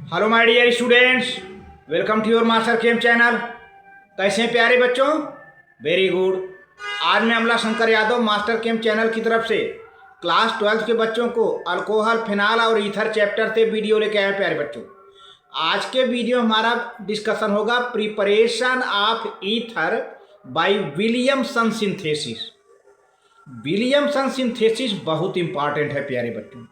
Hello my dear students, welcome to your master chem channel. कैसे हैं प्यारे बच्चों? Very good. आज मैं Amla Shankar Yadav master chem channel की तरफ से क्लास 12 के बच्चों को अल्कोहल, फिनाल और ईथर चैप्टर से वीडियो लेके आए। प्यारे बच्चों, आज के वीडियो हमारा डिस्कशन होगा preparation of ether bye Williamson synthesis. Williamson synthesis बहुत इंपॉर्टेंट है प्यारे बच्चों।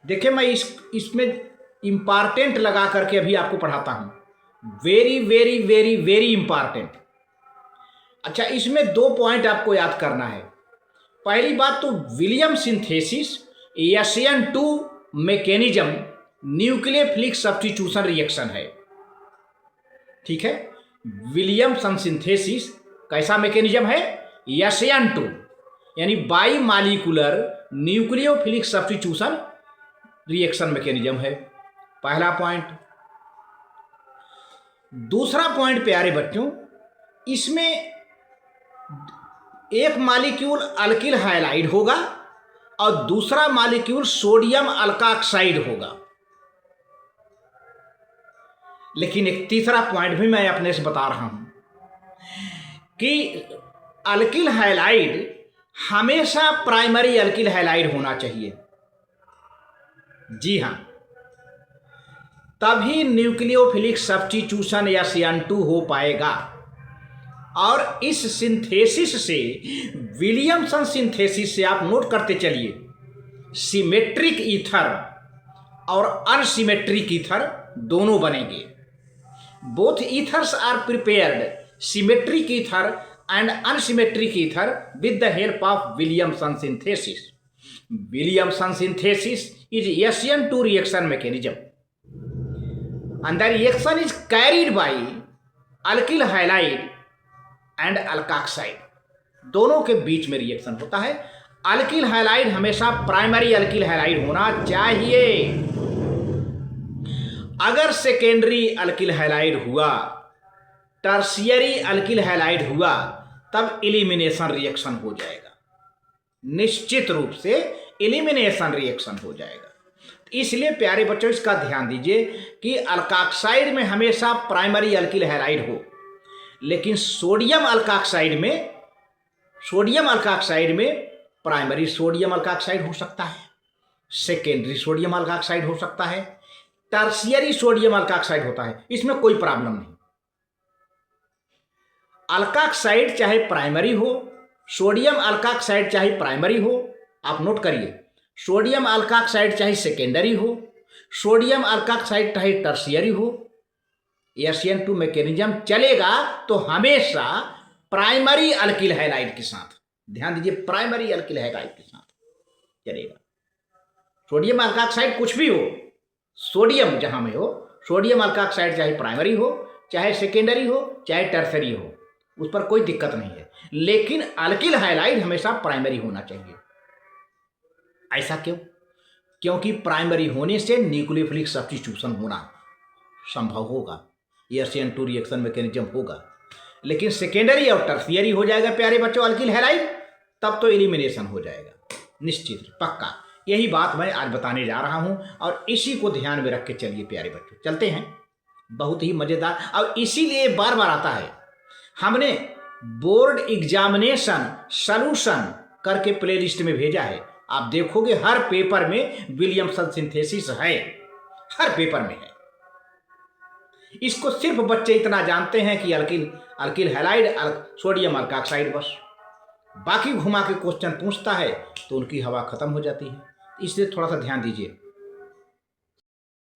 देखिए, मैं इसमें इम्पॉर्टेंट लगा करके अभी आपको पढ़ाता हूं। Very very very very important. अच्छा, इसमें दो पॉइंट आपको याद करना है। पहली बात तो William synthesis SN2 mechanism nucleophilic substitution reaction है। ठीक है, विलियमसन सिंथेसिस कैसा मैकेनिज्म है? SN2 यानी by molecular nucleophilic substitution reaction mechanism है। पहला पॉइंट। दूसरा पॉइंट प्यारे बच्चों, इसमें एक मॉलिक्यूल अल्किल हैलाइड होगा और दूसरा मॉलिक्यूल सोडियम अल्काक्साइड होगा। लेकिन एक तीसरा पॉइंट भी मैं अपने से बता रहा हूं कि अल्किल हैलाइड हमेशा प्राइमरी अल्किल हैलाइड होना चाहिए। जी हां, तभी न्यूक्लियोफिलिक सब्स्टिट्यूशन SN2 हो पाएगा। और इस सिंथेसिस से, विलियमसन सिंथेसिस से आप नोट करते चलिए, सिमेट्रिक ईथर और अनसिमेट्रिक ईथर दोनों बनेंगे। Both ethers are prepared, symmetric ether and unsymmetric ether with the help of Williamson synthesis. Williamson synthesis is SN2 reaction mechanism, and the reaction is carried by alkyl halide and alkoxide। दोनों के बीच में reaction होता है। Alkyl halide हमेशा primary alkyl halide होना चाहिए। अगर secondary alkyl halide हुआ, टर्शियरी अल्किल हैलाइड हुआ, तब एलिमिनेशन रिएक्शन हो जाएगा। निश्चित रूप से एलिमिनेशन रिएक्शन हो जाएगा। इसलिए प्यारे बच्चों, इसका ध्यान दीजिए कि अल्काक्साइड में हमेशा प्राइमरी अल्किल हैलाइड हो, लेकिन सोडियम अल्काक्साइड में प्राइमरी सोडियम अल्काक्साइड हो सकता है, सेकेंडरी सोडियम अल्काक्साइड हो सकता है, टर्शियरी सोडियम अल्काक्साइड होता है। इसमें कोई प्रॉब्लम नहीं। अल्काक्साइड चाहे प्राइमरी हो, सोडियम अल्काक्साइड चाहे प्राइमरी हो, आप नोट करिए, सोडियम अल्काक्साइड चाहे सेकेंडरी हो, सोडियम अल्काक्साइड चाहे टर्शियरी हो, SN2 मैकेनिज्म चलेगा तो हमेशा प्राइमरी अल्किल हैलाइड के साथ। ध्यान दीजिए, प्राइमरी अल्किल हैलाइड के साथ चलेगा। सोडियम अल्काक्साइड कुछ भी हो, सोडियम जहां में हो, सोडियम अल्काक्साइड चाहे प्राइमरी हो, चाहे सेकेंडरी हो, चाहे टर्शियरी हो, उस पर कोई दिक्कत नहीं है। लेकिन अल्किल हैलाइड हमेशा प्राइमरी होना चाहिए। ऐसा क्यों? क्योंकि प्राइमरी होने से न्यूक्लियोफिलिक सब्स्टिट्यूशन होना संभव होगा, SN2 रिएक्शन मैकेनिज्म होगा। लेकिन सेकेंडरी और टर्शियरी हो जाएगा प्यारे बच्चों अल्किल हैलाइड, तब तो एलिमिनेशन हो जाएगा निश्चित, पक्का। यही बात मैं आज बताने जा रहा हूं और इसी को ध्यान में रख के चलिए प्यारे बच्चों, चलते हैं। बहुत ही मजेदार, और इसीलिए बार बार आता है। हमने बोर्ड एग्जामिनेशन सॉल्यूशन करके प्लेलिस्ट में भेजा है। आप देखोगे हर पेपर में विलियमसन सिंथेसिस है, हर पेपर में है। इसको सिर्फ बच्चे इतना जानते हैं कि अल्किल हैलाइड, सोडियम अल्काक्साइड, बस। बाकी घुमा के क्वेश्चन पूछता है तो उनकी हवा खत्म हो जाती है। इसलिए थोड़ा सा ध्यान दीजिए।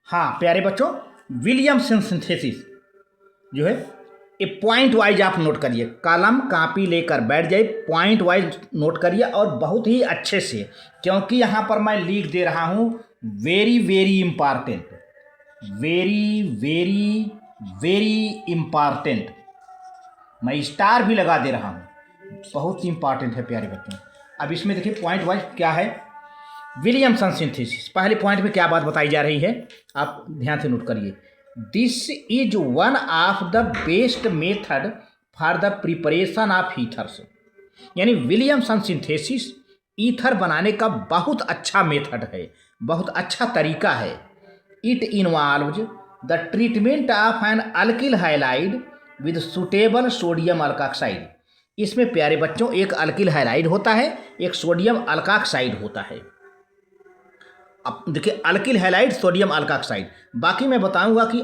हाँ प्यारे बच्चों, विलियमसन सिंथेसिस जो है, ये पॉइंट वाइज आप नोट करिए। कलम कापी लेकर बैठ जाइए, पॉइंट वाइज नोट करिए और बहुत ही अच्छे से, क्योंकि यहाँ पर मैं लिख दे रहा हूँ very very important, very very very important. मैं स्टार भी लगा दे रहा हूँ, बहुत इंपॉर्टेंट है प्यारे बच्चों। अब इसमें देखिए पॉइंट वाइज क्या है। विलियमसन सिंथेसिस, पहले पॉइंट में क्या बात बताई जा रही है, आप ध्यान से नोट करिए। This is one of the best method for the preparation of ethers. यानी विलियमसन सिंथेसिस ईथर बनाने का बहुत अच्छा मेथड है, बहुत अच्छा तरीका है। It involves the treatment of an alkyl halide with suitable sodium alkoxide. इसमें प्यारे बच्चों एक अल्किल हाइलाइड होता है, एक सोडियम अल्काक्साइड होता है। अब देखिए अल्किल हैलाइड सोडियम अल्काक्साइड, बाकी मैं बताऊंगा कि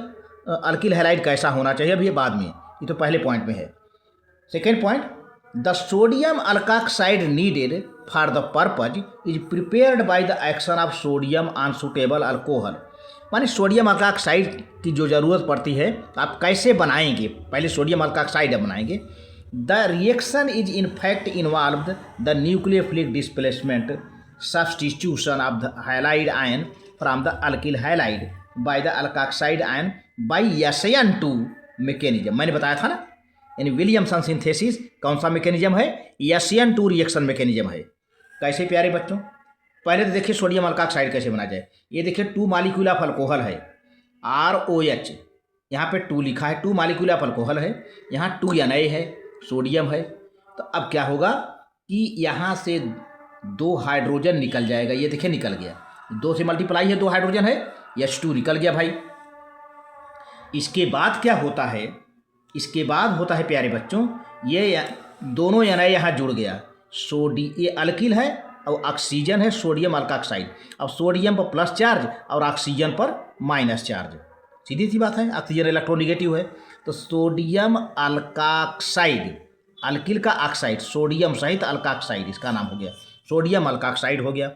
अल्किल हैलाइड कैसा होना चाहिए, अभी ये बाद में, ये तो पहले पॉइंट में है। Second point, the sodium alkoxide needed for the purpose is prepared by the action of sodium on suitable alcohol. माने सोडियम अल्काक्साइड की जो ज़रूरत पड़ती है आप कैसे बनाएंगे, पहले सोडियम अल्काक्साइड बनाएंगे। The reaction is in fact involve the nucleophilic displacement substitution of the halide ion from the alkyl halide by the alkoxide ion by SN2 mechanism. मैंने बताया था ना, यानी विलियमसन सिंथेसिस कौन सा मैकेनिज्म है, SN2 रिएक्शन मैकेनिज्म है। कैसे प्यारे बच्चों, पहले तो देखिए सोडियम अल्काक्साइड कैसे बना जाए। ये देखिए 2 मालिक्यूल ऑफ अल्कोहल है, ROH, यहाँ पे 2 लिखा है, 2 मालिक्यूल ऑफ अल्कोहल है, यहाँ 2 Na है, सोडियम है। तो अब क्या होगा कि यहाँ से 2 हाइड्रोजन निकल जाएगा, ये देखिए निकल गया, 2 से मल्टीप्लाई है, 2 हाइड्रोजन है, H2 निकल गया भाई। इसके बाद क्या होता है, इसके बाद होता है प्यारे बच्चों, ये दोनों Na यहाँ जुड़ गया, ये अल्किल है और ऑक्सीजन है सोडियम अल्काक्साइड। अब सोडियम पर प्लस चार्ज और ऑक्सीजन पर माइनस चार्ज, सीधी सी बात है, ऑक्सीजन इलेक्ट्रोनिगेटिव है। तो सोडियम अल्काक्साइड, अल्किल का ऑक्साइड, सोडियम सहित अल्काक्साइड, इसका नाम हो गया सोडियम अल्काक्साइड हो गया।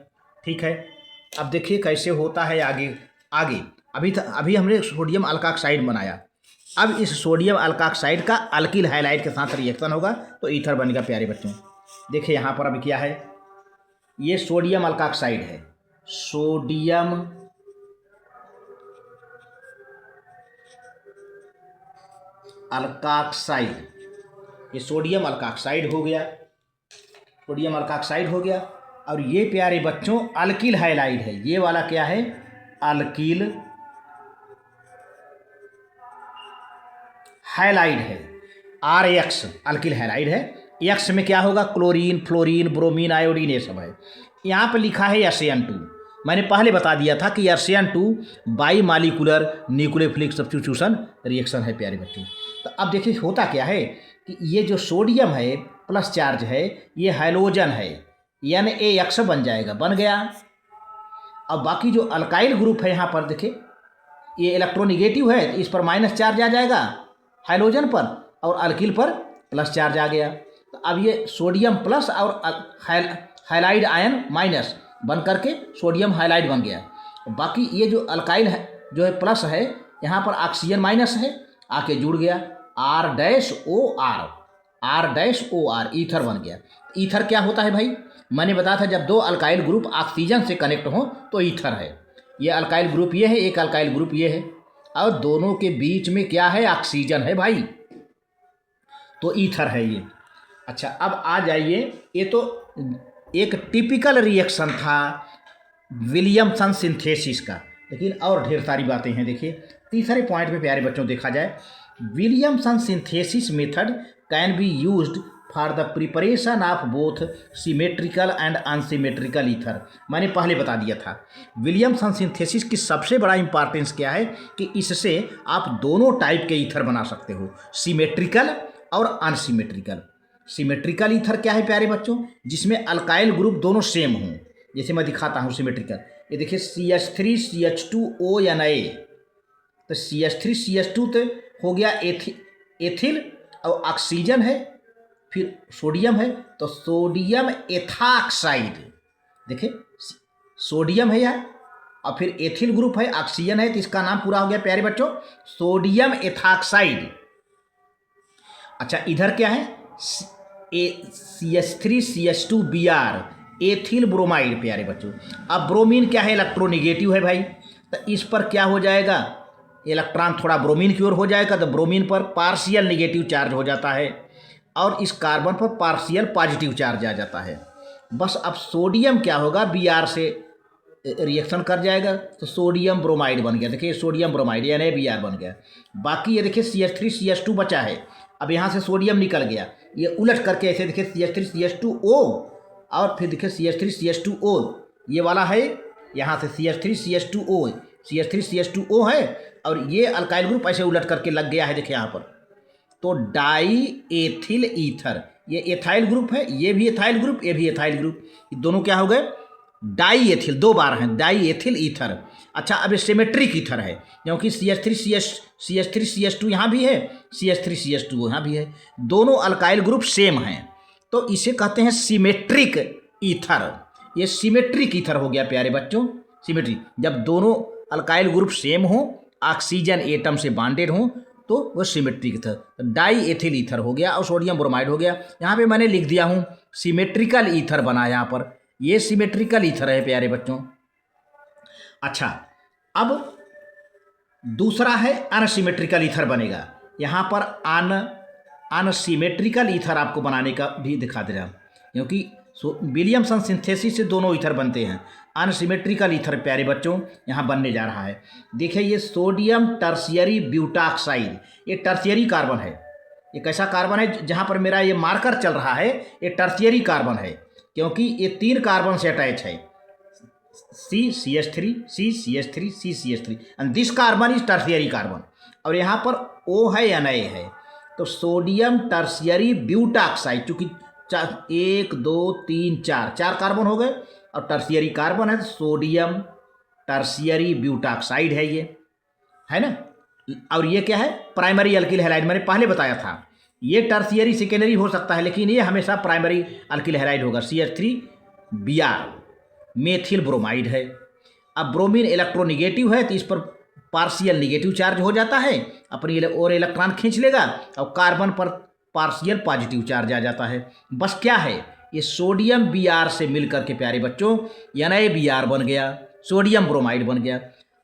ठीक है, अब देखिए कैसे होता है आगे। अभी हमने सोडियम अल्काक्साइड बनाया, अब इस सोडियम अल्काक्साइड का अल्किल हाइलाइड के साथ रिएक्शन होगा तो ईथर बनेगा प्यारे बच्चों। देखिए यहाँ पर अभी क्या है, ये सोडियम अल्काक्साइड है, सोडियम अल्काक्साइड, ये सोडियम अल्काक्साइड हो गया, सोडियम अल्काक्साइड हो गया। और ये प्यारे बच्चों अल्किल हाइलाइड है, ये वाला क्या है, अल्किल हाइलाइड है, RX अल्किल हाइलाइड है। एक्स में क्या होगा, क्लोरीन, फ्लोरीन, ब्रोमीन, आयोडीन, ये सब है। यहाँ पे लिखा है SN2, मैंने पहले बता दिया था कि SN2 by molecular nucleophilic substitution reaction है प्यारे बच्चों। तो अब देखिए होता क्या है कि ये जो सोडियम है प्लस चार्ज है, ये हाइलोजन है, NaX बन जाएगा, बन गया। अब बाकी जो अल्काइल ग्रुप है यहाँ पर देखिए, ये इलेक्ट्रोनिगेटिव है, इस पर माइनस चार्ज आ जाएगा हाइलोजन पर, और अल्किल पर प्लस चार्ज आ गया। तो अब ये सोडियम प्लस और हाइलाइड आयन माइनस बन करके सोडियम हाइलाइड बन गया। बाकी ये जो अल्काइल है जो है प्लस है, यहाँ पर ऑक्सीजन माइनस है, आके जुड़ गया, R-OR, ईथर बन गया। ईथर क्या होता है भाई, मैंने बताया था जब 2 अल्काइल ग्रुप ऑक्सीजन से कनेक्ट हो तो ईथर है। ये अल्काइल ग्रुप ये है, एक अल्काइल ग्रुप ये है, और दोनों के बीच में क्या है, ऑक्सीजन है भाई, तो ईथर है ये। अच्छा अब आ जाइए, ये तो एक टिपिकल रिएक्शन था विलियमसन सिंथेसिस का, लेकिन और ढेर सारी बातें हैं। देखिए तीसरे पॉइंट में प्यारे बच्चों देखा जाए, Williamson synthesis method can be used for the preparation of both symmetrical and unsymmetrical ether. मैंने पहले बता दिया था विलियमसन सिंथेसिस की सबसे बड़ा इंपॉर्टेंस क्या है कि इससे आप दोनों टाइप के ईथर बना सकते हो, सिमेट्रिकल और अनसिमेट्रिकल। सिमेट्रिकल ईथर क्या है प्यारे बच्चों, जिसमें अल्काइल ग्रुप दोनों सेम हों, जैसे मैं दिखाता हूँ सिमेट्रिकल। ये देखिए CH3CH2O Na, तो CH3CH2 तो हो गया एथिल और ऑक्सीजन है, फिर सोडियम है, तो सोडियम एथॉक्साइड, देखिए सोडियम है यार, और फिर एथिल ग्रुप है, ऑक्सीजन है, तो इसका नाम पूरा हो गया प्यारे बच्चों सोडियम एथॉक्साइड। अच्छा इधर क्या है, CH3CH2Br, एथिल ब्रोमाइड प्यारे बच्चों। अब ब्रोमीन क्या है, इलेक्ट्रोनिगेटिव है भाई, तो इस पर क्या हो जाएगा, इलेक्ट्रॉन थोड़ा ब्रोमीन की ओर हो जाएगा, तो ब्रोमीन पर पार्शियल नेगेटिव चार्ज हो जाता है, और इस कार्बन पर पार्शियल पॉजिटिव चार्ज आ जाता है। बस अब सोडियम क्या होगा, Br से रिएक्शन कर जाएगा, तो सोडियम ब्रोमाइड बन गया। देखिए सोडियम ब्रोमाइड यानी Br बन गया। बाकी ये देखिए CH3CH2 बचा है, अब यहाँ से सोडियम निकल गया, ये उलट करके ऐसे देखिए CH3CH2O, और फिर देखिए CH3CH2O, ये वाला है, यहाँ से CH3CH2O, CH3CH2O है और ये अल्काइल ग्रुप ऐसे उलट करके लग गया है, देखिए यहाँ पर। तो डाई एथिल ईथर, ये एथाइल ग्रुप है, ये भी एथाइल ग्रुप, ये भी एथाइल ग्रुप, ये दोनों क्या हो गए, डाई एथिल, 2 बार हैं, डाई एथिल ईथर। अच्छा, अब ये सिमेट्रिक ईथर है, क्योंकि CH3CH2 यहाँ भी है, CH3CH2 यहाँ भी है, दोनों अल्काइल ग्रुप सेम हैं, तो इसे कहते हैं सिमेट्रिक ईथर। ये सिमेट्रिक ईथर हो गया प्यारे बच्चों, सिमेट्रिक, जब दोनों अल्काइल ग्रुप सेम हो, ऑक्सीजन एटम से बॉन्डेड हो, तो वो symmetric ether, die ethyl ether हो गया और सोडियम ब्रोमाइड हो गया। यहाँ पे मैंने लिख दिया हूँ सिमेट्रिकल ईथर बना यहाँ पर, ये सिमेट्रिकल ईथर है प्यारे बच्चों। अच्छा, अब दूसरा है अनसिमेट्रिकल ईथर बनेगा। यहाँ पर अनसिमेट्रिकल ईथर आपको बनाने का भी दिखा दे रहा हूँ, क्योंकि विलियमसन सिंथेसिस से दोनों ईथर बनते हैं। अनसिमेट्रिकल ईथर प्यारे बच्चों यहाँ बनने जा रहा है। देखिए, ये सोडियम टर्शियरी ब्यूटाक्साइड, ये टर्शियरी कार्बन है। ये कैसा कार्बन है, जहाँ पर मेरा ये मार्कर चल रहा है, ये टर्शियरी कार्बन है, क्योंकि ये 3 कार्बन से अटैच है, CCH3, CCH3, CCH3, and this carbon is tertiary carbon. और यहाँ पर O है या Na है, तो सोडियम टर्शियरी ब्यूटाक्साइड, चूँकि 1 2 3 4 कार्बन हो गए और टर्शियरी कार्बन है, तो सोडियम टर्शियरी ब्यूटाक्साइड है ये, है ना। और ये क्या है, प्राइमरी अल्किल हैलाइड, मैंने पहले बताया था। ये टर्शियरी सेकेंडरी हो सकता है, लेकिन ये हमेशा प्राइमरी अल्किल हैलाइड होगा। CH3Br मेथिल ब्रोमाइड है। अब ब्रोमीन इलेक्ट्रोनिगेटिव है, तो इस पर पार्शियल निगेटिव चार्ज हो जाता है, अपनी और इलेक्ट्रॉन खींच लेगा, और कार्बन पर पार्शियल पॉजिटिव चार्ज आ जाता है। बस क्या है, ये सोडियम Br से मिल करके प्यारे बच्चों NaBr बन गया, सोडियम ब्रोमाइड बन गया।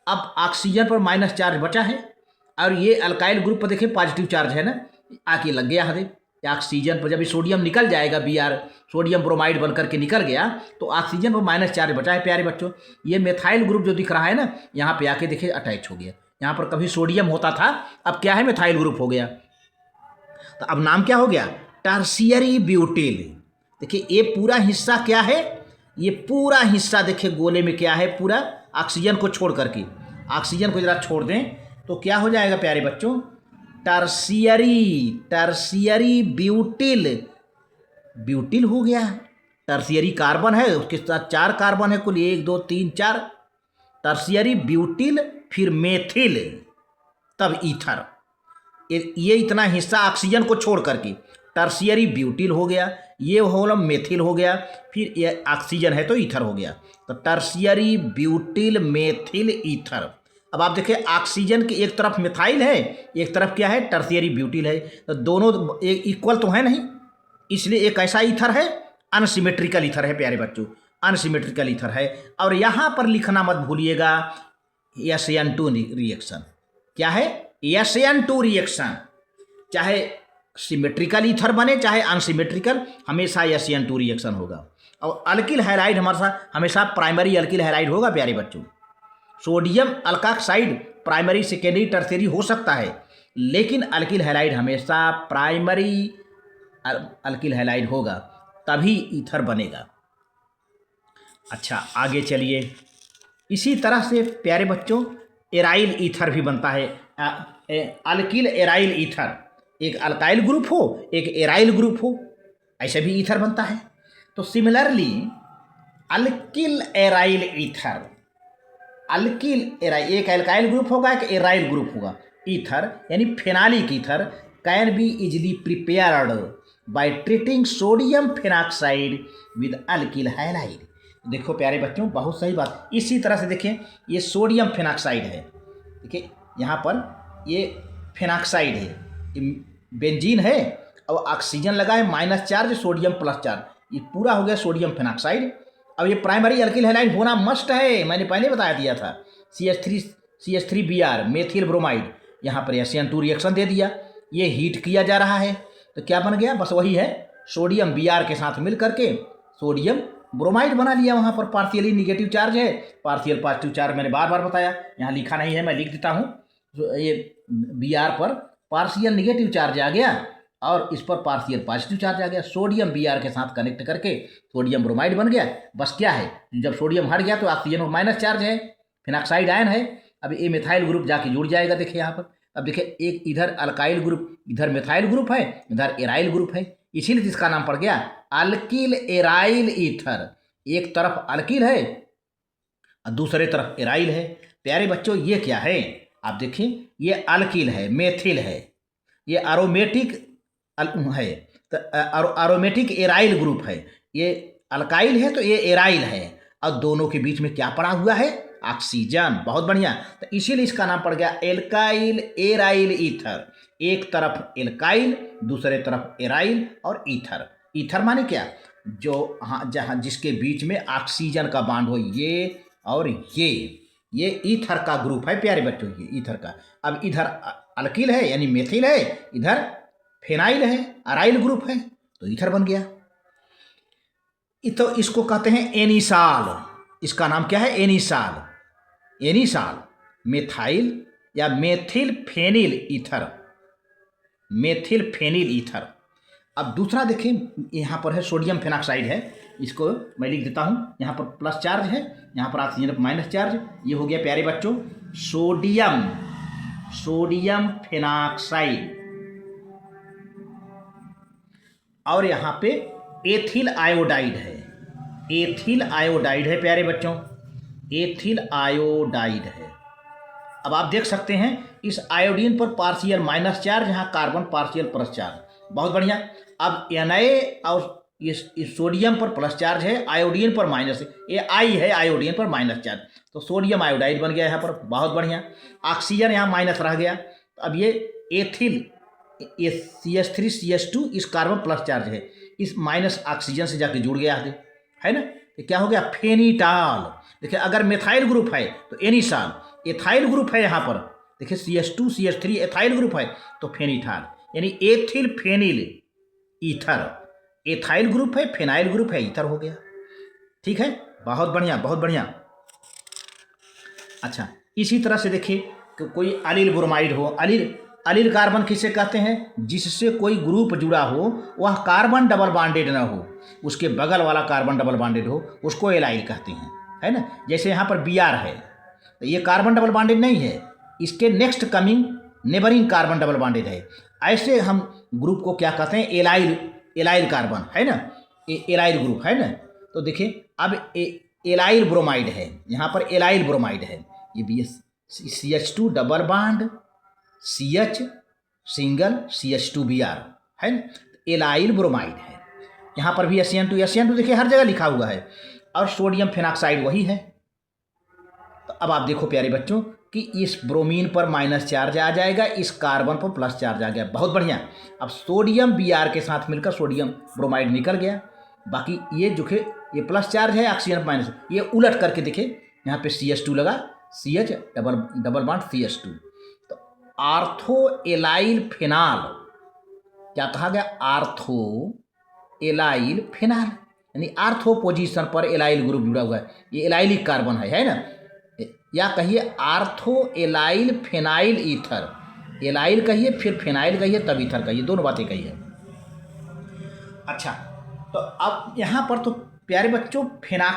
अब ऑक्सीजन पर माइनस चार्ज बचा है, और ये अल्काइल ग्रुप पर देखिए पॉजिटिव चार्ज है ना, आके लग गया है ऑक्सीजन पर। जब ये सोडियम निकल जाएगा, Br सोडियम ब्रोमाइड बन करके निकल गया, तो ऑक्सीजन पर माइनस चार्ज बचा है प्यारे बच्चों। ये मेथाइल ग्रुप जो दिख रहा है ना, यहाँ पे आके देखिए अटैच हो गया। यहाँ पर कभी सोडियम होता था, अब क्या है, मेथाइल ग्रुप हो गया। तो अब नाम क्या हो गया, टर्शियरी ब्यूटिल। देखिए, ये पूरा हिस्सा क्या है, ये पूरा हिस्सा देखिए गोले में क्या है, पूरा ऑक्सीजन को छोड़ करके, ऑक्सीजन को जरा छोड़ दें तो क्या हो जाएगा प्यारे बच्चों, टर्शियरी ब्यूटिल हो गया। टर्शियरी कार्बन है, उसके साथ 4 कार्बन है कुल, 1 2 3 4, टर्शियरी ब्यूटिल, फिर मेथिल, तब ईथर। ये इतना हिस्सा ऑक्सीजन को छोड़ करके टर्शियरी ब्यूटिल हो गया, ये होल मेथिल हो गया, फिर ये ऑक्सीजन है तो ईथर हो गया। तो टर्शियरी ब्यूटिल मेथिल ईथर। अब आप देखिए, ऑक्सीजन की एक तरफ मिथाइल है, एक तरफ क्या है, टर्शियरी ब्यूटिल है, तो दोनों इक्वल तो है नहीं, इसलिए एक ऐसा ईथर है, अनसिमेट्रिकल ईथर है प्यारे बच्चों, अनसिमेट्रिकल ईथर है। और यहाँ पर लिखना मत भूलिएगा SN2 रिएक्शन। क्या है, SN2 रिएक्शन, चाहे सिमेट्रिकल ईथर बने चाहे अनसिमेट्रिकल, हमेशा SN2 रिएक्शन होगा। और अल्किल हैलाइड हमेशा प्राइमरी अल्किल हैलाइड होगा प्यारे बच्चों। सोडियम अल्काक्साइड प्राइमरी सेकेंडरी टर्शियरी हो सकता है, लेकिन अल्किल हैलाइड हमेशा प्राइमरी अल्किल हैलाइड होगा, तभी ईथर बनेगा। अच्छा, आगे चलिए। इसी तरह से प्यारे बच्चों एराइल ईथर भी बनता है, अल्किल एराइल ईथर, एक अल्काइल ग्रुप हो एक एराइल ग्रुप हो, ऐसे भी ईथर बनता है। तो similarly alkyl aryl ether, alkyl aryl, एक अल्काइल ग्रुप होगा एक एराइल ग्रुप होगा। ईथर यानी phenolic ether can be easily prepared by treating sodium phenoxide with alkyl halide. देखो प्यारे बच्चों, बहुत सही बात। इसी तरह से देखें, ये सोडियम फेनॉक्साइड है, देखिए यहाँ पर ये फेनॉक्साइड है, ये बेंजीन है और ऑक्सीजन लगा है, minus charge, sodium plus charge, ये पूरा हो गया सोडियम फेनॉक्साइड। अब ये प्राइमरी अल्किल हैलाइड होना मस्ट है, मैंने पहले बता दिया था। CH3Br मेथिल ब्रोमाइड, यहाँ पर SN2 रिएक्शन दे दिया, ये हीट किया जा रहा है, तो क्या बन गया, बस वही है, सोडियम Br के साथ मिल करके सोडियम ब्रोमाइड बना लिया। वहाँ पर पार्शियली निगेटिव चार्ज है, पार्शियल पॉजिटिव चार्ज मैंने बार बार बताया, यहाँ लिखा नहीं है, मैं लिख देता हूँ। ये Br पर पार्शियल निगेटिव चार्ज आ गया और इस पर पार्शियल पॉजिटिव चार्ज आ गया, सोडियम Br के साथ कनेक्ट करके सोडियम ब्रोमाइड बन गया। बस क्या है, जब सोडियम हट गया तो ऑक्सीजन में माइनस चार्ज है, फेनॉक्साइड आयन है, अब ये मिथाइल ग्रुप जाके जुड़ जाएगा। देखिए यहाँ पर, अब देखिए एक इधर अल्काइल ग्रुप, इधर मिथाइल ग्रुप है, इधर एराइल ग्रुप है, इसीलिए इसका नाम पड़ गया अल्किल एराइल ईथर। एक तरफ अल्किल है और दूसरे तरफ एराइल है। प्यारे बच्चों ये क्या है, आप देखिए ये अल्किल है, मेथिल है, ये एरोमेटिक है, तो एरोमेटिक एराइल ग्रुप है। ये अल्काइल है तो ये एराइल है, और दोनों के बीच में क्या पड़ा हुआ है, ऑक्सीजन। बहुत बढ़िया, तो इसीलिए इसका नाम पड़ गया एल्काइल एराइल ईथर। एक तरफ एल्काइल, दूसरे तरफ एराइल और ईथर। ईथर माने क्या, जो हाँ जहाँ जिसके बीच में ऑक्सीजन का बांड हो, ये और ये ईथर का ग्रुप है प्यारे बच्चों, ये ईथर का। अब इधर अल्किल है यानी मेथिल है, इधर फेनाइल है, अराइल ग्रुप है, तो ईथर बन गया। तो इसको कहते हैं एनिसाल। इसका नाम क्या है, एनिसाल। एनिसाल मेथाइल या methyl phenyl ether, methyl phenyl ether. अब दूसरा देखें, यहाँ पर है सोडियम फेनॉक्साइड है, इसको मैं लिख देता हूँ। यहाँ पर प्लस चार्ज है, यहाँ पर ऑक्सीजन पर माइनस चार्ज। ये हो गया प्यारे बच्चों सोडियम, सोडियम फेनॉक्साइड। और यहाँ पे एथिल आयोडाइड है, एथिल आयोडाइड है प्यारे बच्चों, एथिल आयोडाइड है। अब आप देख सकते हैं इस आयोडीन पर पार्शियल माइनस चार्ज, यहाँ कार्बन पार्शियल प्लस चार्ज। बहुत बढ़िया। अब Na और इस सोडियम पर प्लस चार्ज है, आयोडीन पर माइनस है, ये आई है आयोडीन पर माइनस चार्ज, तो सोडियम आयोडाइड बन गया यहाँ पर। बहुत बढ़िया। ऑक्सीजन यहाँ माइनस रह गया, अब ये एथिल, ये CH3CH2 इस कार्बन प्लस चार्ज है, इस माइनस ऑक्सीजन से जाके जुड़ गया है ना, तो क्या हो गया फेनिटाल। देखिए अगर मेथाइल ग्रुप है तो एनिसाल, एथाइल ग्रुप है यहाँ पर, देखिए CH2CH3 एथाइल ग्रुप है तो फेनिटाल, यानी ethyl phenyl ether. Ethyl group है, फेनाइल ग्रुप है, ईथर हो गया। ठीक है, बहुत बढ़िया बहुत बढ़िया। अच्छा, इसी तरह से देखिए कि कोई अलील ब्रोमाइड हो, अलील कार्बन किसे कहते हैं, जिससे कोई ग्रुप जुड़ा हो वह कार्बन डबल बॉन्डेड ना हो, उसके बगल वाला कार्बन डबल बॉन्डेड हो, उसको एलाइल कहते हैं, है ना। जैसे यहाँ पर Br है, तो ये कार्बन डबल बॉन्डेड नहीं है, इसके next coming neighbouring carbon double bonded है। ऐसे हम ग्रुप को क्या कहते हैं, एलाइल कार्बन, है ना, एलाइल ग्रुप है ना। तो देखिए अब एलाइल ब्रोमाइड है, यहाँ पर एलाइल ब्रोमाइड है, ये भी CH2 double bond CH single CH2Br है ना, एलाइल ब्रोमाइड है। यहाँ पर भी SN2 देखिए हर जगह लिखा हुआ है, और सोडियम फेनॉक्साइड वही है। तो अब आप देखो प्यारे बच्चों कि इस ब्रोमीन पर माइनस चार्ज आ जाएगा, इस कार्बन पर प्लस चार्ज आ गया। बहुत बढ़िया। अब सोडियम Br के साथ मिलकर सोडियम ब्रोमाइड निकल गया, बाकी ये जो है ये प्लस चार्ज है, ऑक्सीजन माइनस, ये उलट करके देखिए यहाँ पे CH2 लगा, CH डबल बॉन्ड CH2, तो आर्थो एलाइल फेनाल क्या कहा गया, आर्थो एलाइल फेनाल, यानी आर्थो पोजीशन पर एलाइल ग्रुप जुड़ा हुआ है, ये एलाइलिक कार्बन है ना, या कहिए ortho allyl phenyl ether. Allyl कहिए फिर फेनाइल कहिए तब ईथर कहिए, दोनों बातें कहिए। अच्छा, तो अब यहाँ पर तो प्यारे बच्चों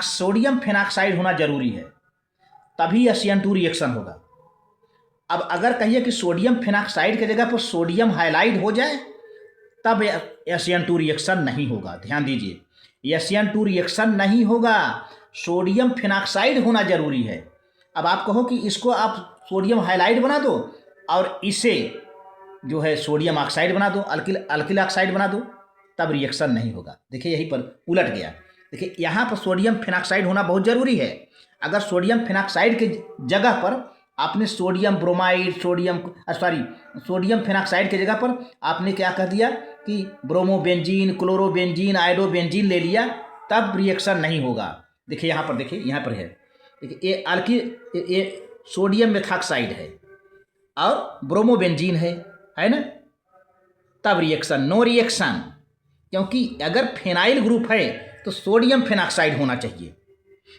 सोडियम फेनॉक्साइड होना जरूरी है, तभी SN2 रिएक्शन होगा। अब अगर कहिए कि सोडियम फेनॉक्साइड की जगह पर सोडियम हाइलाइड हो जाए तब SN2 रिएक्शन नहीं होगा। ध्यान दीजिए, SN2 रिएक्शन नहीं होगा, सोडियम फेनॉक्साइड होना जरूरी है। अब आप कहो कि इसको आप सोडियम हाइलाइड बना दो और इसे जो है सोडियम ऑक्साइड बना दो, अल्किल ऑक्साइड बना दो, तब रिएक्शन नहीं होगा। देखिए यहीं पर उलट गया। देखिए यहाँ पर सोडियम फेनॉक्साइड होना बहुत ज़रूरी है। अगर सोडियम फेनॉक्साइड के जगह पर आपने सोडियम ब्रोमाइड, सोडियम फेनॉक्साइड के जगह पर आपने क्या कह दिया कि ब्रोमोबेंजीन, क्लोरोबेंजीन, आयोडोबेंजीन ले लिया, तब रिएक्शन नहीं होगा। देखिए यहाँ पर, देखिए यहाँ पर है, देखिए ये सोडियम मेथॉक्साइड है और ब्रोमोबेंजीन है ना, तब रिएक्शन, नो रिएक्शन। क्योंकि अगर फेनाइल ग्रुप है तो सोडियम फेनॉक्साइड होना चाहिए,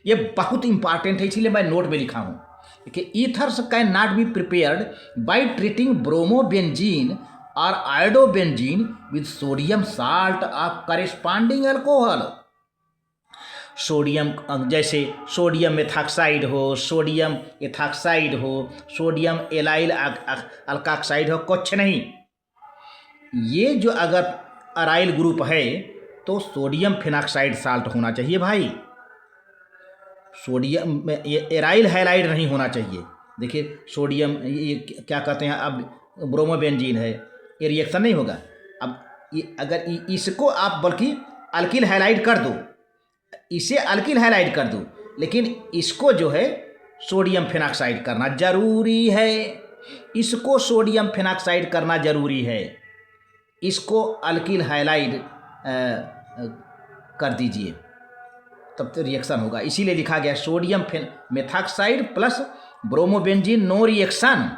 ये बहुत इंपॉर्टेंट है, इसीलिए मैं नोट में लिखा हूँ कि ethers can not be prepared by treating bromobenzene और iodobenzene with sodium salt of corresponding alcohol. Sodium, जैसे सोडियम मेथॉक्साइड हो, सोडियम एथॉक्साइड हो, सोडियम एलाइल अल्काक्साइड हो, कुछ नहीं। ये जो अगर अराइल ग्रुप है तो सोडियम फिनॉक्साइड साल्ट होना चाहिए भाई, सोडियम में ये एराइल हैलाइड नहीं होना चाहिए। देखिए सोडियम ये क्या कहते हैं, अब ब्रोमोबेंजीन है, ये रिएक्शन नहीं होगा। अब ये अगर इसको आप बल्कि अल्किल हैलाइड कर दो, इसे अल्किल हैलाइड कर दो, लेकिन इसको जो है सोडियम फिनॉक्साइड करना जरूरी है, इसको सोडियम फिनॉक्साइड करना जरूरी है, इसको अल्किल हैलाइड कर दीजिए, तब तो रिएक्शन होगा। इसीलिए लिखा गया sodium methoxide plus bromobenzene no reaction,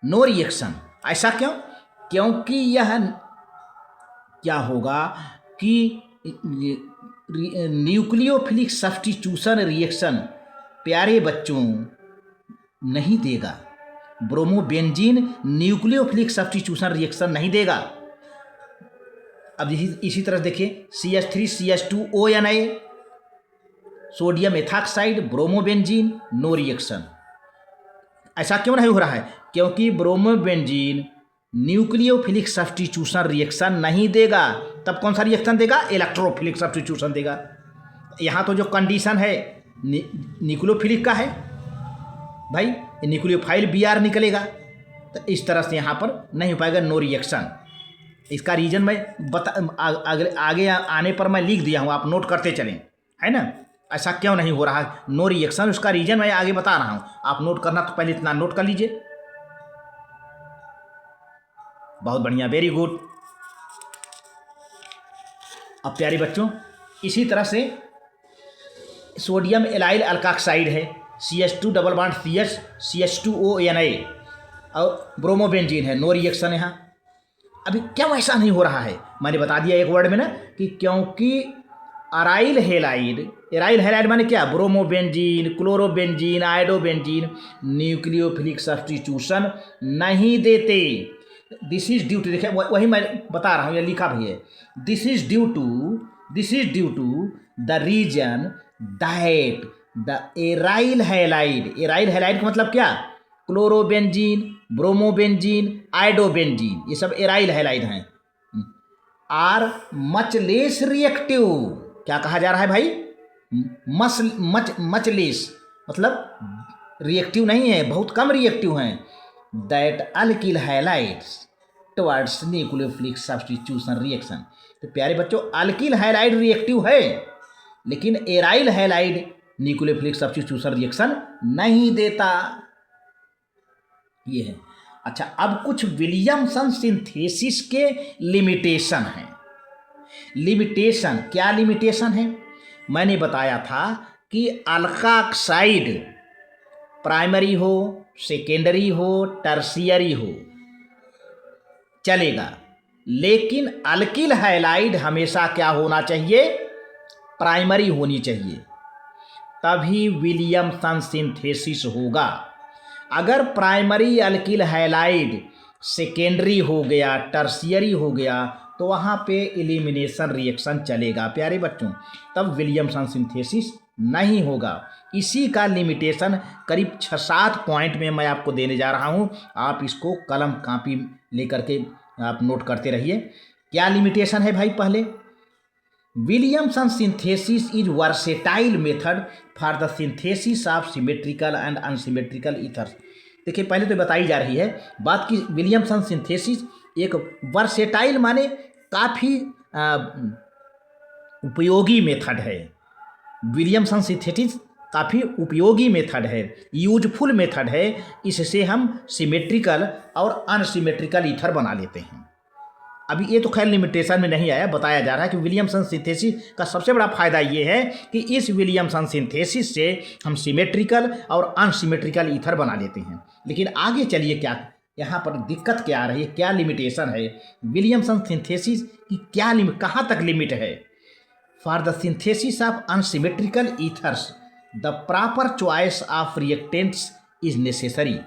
no reaction. ऐसा क्यों? क्योंकि यह क्या होगा कि न्यूक्लियोफिलिक सब्स्टिट्यूशन रिएक्शन प्यारे बच्चों नहीं देगा, ब्रोमोबेंजीन न्यूक्लियोफिलिक सब्स्टिट्यूशन रिएक्शन नहीं देगा। अब इसी तरह देखिए CH3CH2ONA, sodium ethoxide, bromobenzene, no reaction. ऐसा क्यों नहीं हो रहा है? क्योंकि ब्रोमोबेंजीन न्यूक्लियोफिलिक सब्स्टिट्यूशन रिएक्शन नहीं देगा। तब कौन सा रिएक्शन देगा? इलेक्ट्रोफिलिक सब्स्टिट्यूशन देगा। यहाँ तो जो कंडीशन है न्यूक्लियोफिलिक का है भाई, न्यूक्लियोफाइल Br निकलेगा, तो इस तरह से यहाँ पर नहीं हो पाएगा, नो रिएक्शन। इसका रीजन मैं आगे आने पर मैं लिख दिया हूँ, आप नोट करते चलें, है ना। ऐसा क्यों नहीं हो रहा नो रिएक्शन, उसका रीजन मैं आगे बता रहा हूँ, आप नोट करना तो पहले इतना नोट कर लीजिए। बहुत बढ़िया, वेरी गुड। अब प्यारे बच्चों इसी तरह से सोडियम एलाइल अल्काक्साइड है, CH2 double bond CH CH2ONA, और ब्रोमोबेंजीन है, नो रिएक्शन यहाँ। अभी क्यों ऐसा नहीं हो रहा है? मैंने बता दिया एक वर्ड में ना कि क्योंकि अराइल हैलाइड, एराइल हैलाइड माने क्या? Bromobenzene, chlorobenzene, iodobenzene nucleophilic substitution नहीं देते। दिस इज ड्यू टू, देखिए वही मैं बता रहा हूँ, ये लिखा भी है, this is due to the reason that the aryl halide, aryl halide का मतलब क्या? क्लोरोबेंजीन, ब्रोमोबेंजीन, आयोडोबेंजीन, ये सब एराइल हैलाइड हैं, आर मच लेस रिएक्टिव। क्या कहा जा रहा है भाई? मच लेस मतलब रिएक्टिव नहीं है, बहुत कम रिएक्टिव हैं। That alkyl halides towards nucleophilic substitution reaction. तो प्यारे बच्चों अल्किल हैलाइड रिएक्टिव है, लेकिन aryl halide nucleophilic substitution reaction नहीं देता, ये है। अच्छा, अब कुछ विलियमसन सिंथेसिस के लिमिटेशन हैं। लिमिटेशन, क्या लिमिटेशन है? मैंने बताया था कि अल्काक्साइड प्राइमरी हो, सेकेंडरी हो, टर्शियरी हो चलेगा, लेकिन अल्किल हैलाइड हमेशा क्या होना चाहिए? प्राइमरी होनी चाहिए, तभी विलियमसन सिंथेसिस होगा। अगर प्राइमरी अल्किल हैलाइड सेकेंडरी हो गया, टर्शियरी हो गया, तो वहाँ पे एलिमिनेशन रिएक्शन चलेगा प्यारे बच्चों, तब विलियमसन सिंथेसिस नहीं होगा। इसी का लिमिटेशन करीब 6-7 पॉइंट में मैं आपको देने जा रहा हूँ, आप इसको कलम कापी लेकर के आप नोट करते रहिए। क्या लिमिटेशन है भाई? पहले, Williamson synthesis is versatile method for the synthesis of symmetrical and unsymmetrical ethers. देखिए पहले तो बताई जा रही है बात की विलियमसन सिंथेसिस एक वर्सेटाइल माने काफ़ी उपयोगी मेथड है। विलियमसन सिंथेसिस काफ़ी उपयोगी मेथड है, यूजफुल मेथड है। इससे हम सिमेट्रिकल और अनसिमेट्रिकल ईथर बना लेते हैं। अभी ये तो खैर लिमिटेशन में नहीं आया, बताया जा रहा है कि विलियमसन सिंथेसिस का सबसे बड़ा फ़ायदा ये है कि इस विलियमसन सिंथेसिस से हम सिमेट्रिकल और अनसिमेट्रिकल ईथर बना लेते हैं। लेकिन आगे चलिए, क्या यहाँ पर दिक्कत क्या आ रही है, क्या लिमिटेशन है विलियमसन सिंथेसिस की? क्या लिमिट, कहाँ तक लिमिट है? For the synthesis of unsymmetrical ethers the proper choice of reactants is necessary.